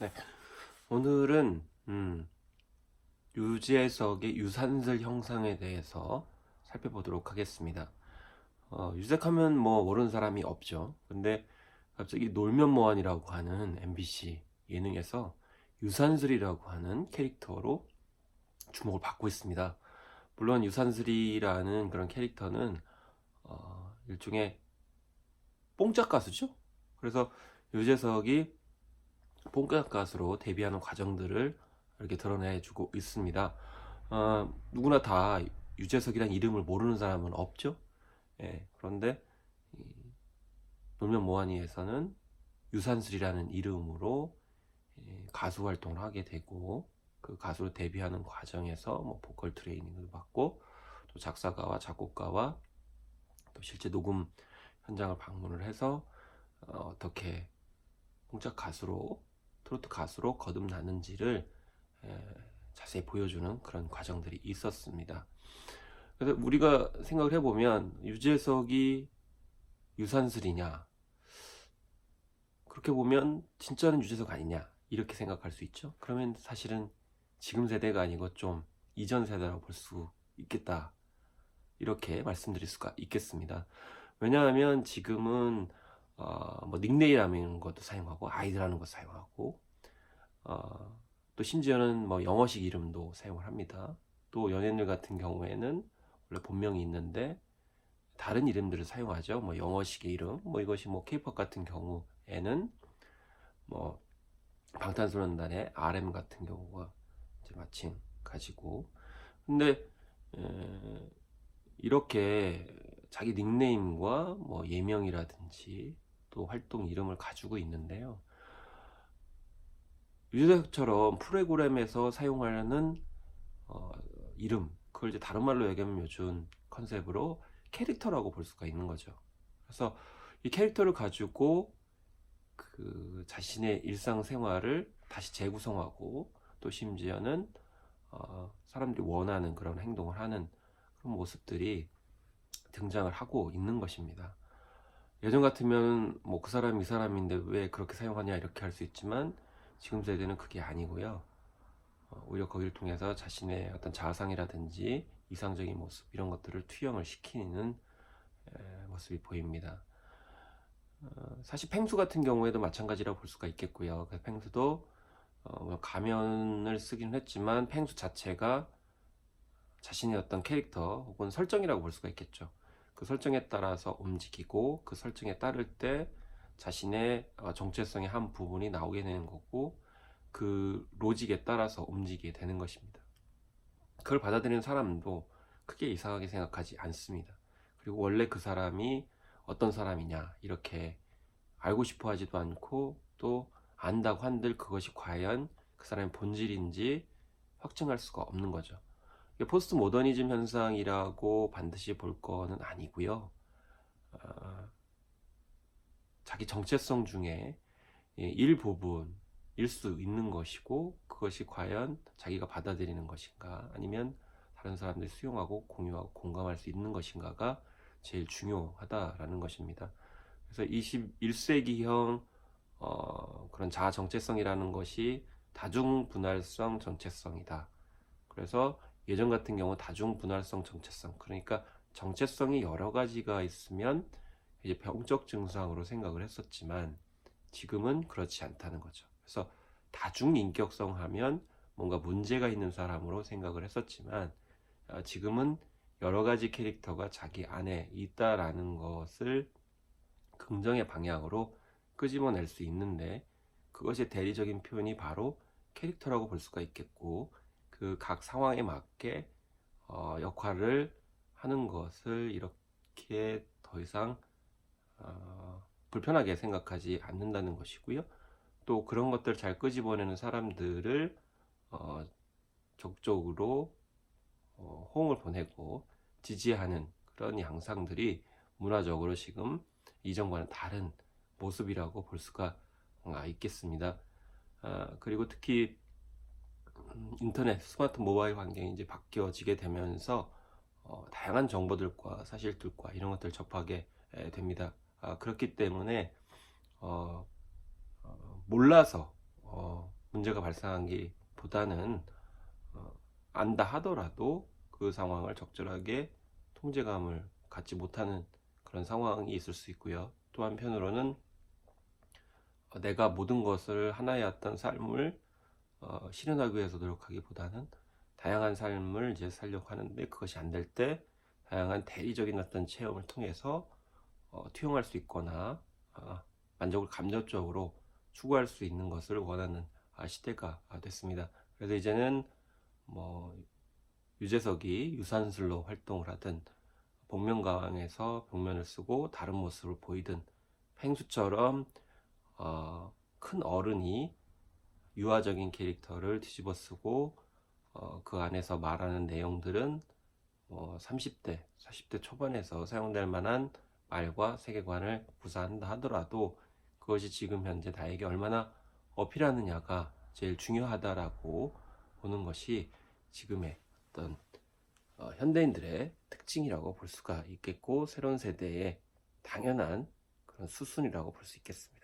네, 오늘은 유재석의 유산슬 형상에 대해서 살펴보도록 하겠습니다. 유재석하면 뭐 모르는 사람이 없죠. 근데 갑자기 놀면 뭐하니라고 하는 MBC 예능에서 유산슬이라고 하는 캐릭터로 주목을 받고 있습니다. 물론 유산슬이라는 그런 캐릭터는 일종의 뽕짝 가수죠. 그래서 유재석이 뽕짝 가수로 데뷔하는 과정들을 이렇게 드러내주고 있습니다. 누구나 다 유재석이라는 이름을 모르는 사람은 없죠. 예, 그런데 이 놀면 뭐하니에서는 유산슬이라는 이름으로 가수 활동을 하게 되고, 그 가수로 데뷔하는 과정에서 뭐 보컬 트레이닝을 받고, 또 작사가와 작곡가와 또 실제 녹음 현장을 방문을 해서 어떻게 뽕짝 가수로, 트로트 가수로 거듭나는지를 자세히 보여주는 그런 과정들이 있었습니다. 그래서 우리가 생각을 해보면 유재석이 유산슬이냐, 그렇게 보면 진짜는 유재석 아니냐 이렇게 생각할 수 있죠. 그러면 사실은 지금 세대가 아니고 좀 이전 세대라고 볼 수 있겠다, 이렇게 말씀드릴 수가 있겠습니다. 왜냐하면 지금은 뭐 닉네임이라는 것도 사용하고 아이디라는 것도 사용하고, 또 심지어는 뭐 영어식 이름도 사용을 합니다. 또 연예인들 같은 경우에는 원래 본명이 있는데 다른 이름들을 사용하죠. 뭐 영어식의 이름, 뭐 이것이 뭐 K-pop 같은 경우에는 뭐 방탄소년단의 RM 같은 경우가 이제 마침 가지고, 근데 이렇게 자기 닉네임과 뭐 예명이라든지 또 활동 이름을 가지고 있는데요. 유재석처럼 프로그램에서 사용하는 이름, 그걸 이제 다른 말로 얘기하면 요즘 컨셉으로 캐릭터라고 볼 수가 있는 거죠. 그래서 이 캐릭터를 가지고 그 자신의 일상생활을 다시 재구성하고, 또 심지어는 사람들이 원하는 그런 행동을 하는 그런 모습들이 등장을 하고 있는 것입니다. 예전 같으면 뭐 그 사람 이 사람인데 왜 그렇게 사용하냐 이렇게 할 수 있지만, 지금 세대는 그게 아니고요. 오히려 거기를 통해서 자신의 어떤 자아상이라든지 이상적인 모습, 이런 것들을 투영을 시키는 모습이 보입니다. 사실 펭수 같은 경우에도 마찬가지라고 볼 수가 있겠고요. 그래서 펭수도 뭐 가면을 쓰긴 했지만 펭수 자체가 자신의 어떤 캐릭터 혹은 설정이라고 볼 수가 있겠죠. 그 설정에 따라서 움직이고, 그 설정에 따를 때 자신의 정체성의 한 부분이 나오게 되는 거고, 그 로직에 따라서 움직이게 되는 것입니다. 그걸 받아들이는 사람도 크게 이상하게 생각하지 않습니다. 그리고 원래 그 사람이 어떤 사람이냐 이렇게 알고 싶어 하지도 않고, 또 안다고 한들 그것이 과연 그 사람의 본질인지 확증할 수가 없는 거죠. 이게 포스트 모더니즘 현상이라고 반드시 볼 거는 아니고요. 자기 정체성 중에 일부분일 수 있는 것이고, 그것이 과연 자기가 받아들이는 것인가, 아니면 다른 사람들이 수용하고 공유하고 공감할 수 있는 것인가가 제일 중요하다라는 것입니다. 그래서 21세기형 그런 자아 정체성이라는 것이 다중분할성 정체성이다. 그래서 예전 같은 경우 다중분할성 정체성, 그러니까 정체성이 여러 가지가 있으면 이제 병적 증상으로 생각을 했었지만, 지금은 그렇지 않다는 거죠. 그래서 다중인격성 하면 뭔가 문제가 있는 사람으로 생각을 했었지만, 지금은 여러 가지 캐릭터가 자기 안에 있다라는 것을 긍정의 방향으로 끄집어낼 수 있는데, 그것의 대리적인 표현이 바로 캐릭터라고 볼 수가 있겠고, 그 각 상황에 맞게 역할을 하는 것을 이렇게 더 이상 불편하게 생각하지 않는다는 것이고요. 또 그런 것들을 잘 끄집어내는 사람들을 적극적으로 호응을 보내고 지지하는 그런 양상들이 문화적으로 지금 이전과는 다른 모습이라고 볼 수가 있겠습니다. 그리고 특히 인터넷, 스마트 모바일 환경이 이제 바뀌어지게 되면서 다양한 정보들과 사실들과 이런 것들을 접하게 됩니다. 그렇기 때문에 몰라서 문제가 발생하기보다는 안다 하더라도 그 상황을 적절하게 통제감을 갖지 못하는 그런 상황이 있을 수 있고요. 또 한편으로는 내가 모든 것을 하나의 어떤 삶을 실현하기 위해서 노력하기보다는 다양한 삶을 이제 살려고 하는데 그것이 안 될 때 다양한 대리적인 어떤 체험을 통해서 투영할 수 있거나 만족을 감정적으로 추구할 수 있는 것을 원하는 시대가 됐습니다. 그래서 이제는 뭐 유재석이 유산슬로 활동을 하든 복면가왕에서 복면을 쓰고 다른 모습을 보이든 펭수처럼 큰 어른이 유아적인 캐릭터를 뒤집어 쓰고 그 안에서 말하는 내용들은 30대, 40대 초반에서 사용될 만한 말과 세계관을 구사한다 하더라도 그것이 지금 현재 나에게 얼마나 어필하느냐가 제일 중요하다라고 보는 것이 지금의 어떤 현대인들의 특징이라고 볼 수가 있겠고 새로운 세대의 당연한 그런 수순이라고 볼 수 있겠습니다.